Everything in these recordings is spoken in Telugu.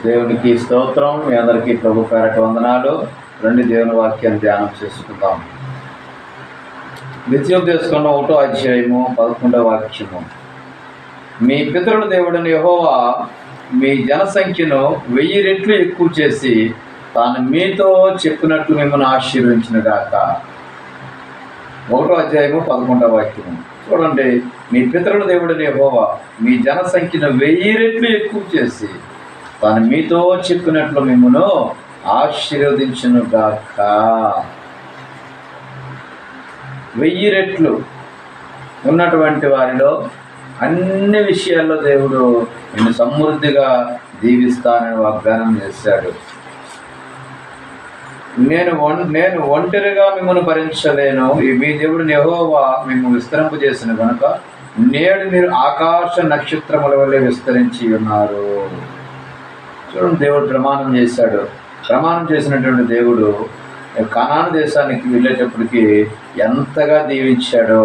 దేవునికి స్తోత్రం. మీ అందరికీ ప్రభు పేరట వందనాలు. రండి దేవుని వాక్యాన్ని ధ్యానం చేసుకుందాం. ద్వితీయోపదేశకాండం 1వ అధ్యాయము 11వ వాక్యము. మీ పితరుల దేవుడైన యెహోవా మీ జనసంఖ్యను 1000 రెట్లు ఎక్కువ చేసి తాను మీతో చెప్పినట్లు మిమ్మల్ని ఆశీర్వదించునుగాక. 1వ అధ్యాయము 11వ వాక్యము. చూడండి, మీ పితరుల దేవుడైన యెహోవా మీ జనసంఖ్యను 1000 రెట్లు ఎక్కువ చేసి తాను మీతో చెప్పినట్లు మిమ్మల్ని ఆశీర్వదించునుగాక. 1000 రెట్లు ఉన్నటువంటి వారిలో అన్ని విషయాల్లో దేవుడు నిన్ను సమృద్ధిగా దీవిస్తానని వాగ్దానం చేశాడు. నేను ఒంటరిగా మిమ్మల్ని భరించలేను, మీ దేవుడు యెహోవా మిమ్మల్ని విస్తరింపజేసిన కనుక నేడు మీరు ఆకాశ నక్షత్రముల వల్లే విస్తరించి ఉన్నారు. చూడండి, దేవుడు ప్రమాణం చేశాడు. ప్రమాణం చేసినటువంటి దేవుడు కనాను దేశానికి వెళ్ళేటప్పటికి ఎంతగా దీవించాడో,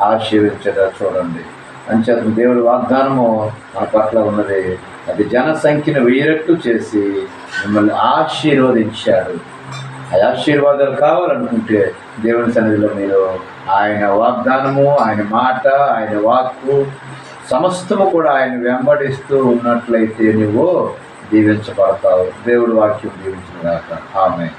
ఆశీర్వించాడో చూడండి. అంచేత దేవుడి వాగ్దానము మన పట్ల ఉన్నది. అది జనసంఖ్యను 1000 రెట్లు చేసి మిమ్మల్ని ఆశీర్వదించాడు. ఆ ఆశీర్వాదాలు కావాలనుకుంటే దేవుని సన్నిధిలో మీరు ఆయన వాగ్దానము, ఆయన మాట, ఆయన వాక్కు సమస్తము కూడా ఆయన వెంబడిస్తూ ఉన్నట్లయితే నువ్వు దీవించబడతావు. దేవుడి వాక్యం దీవించుగాక. ఆమేన్.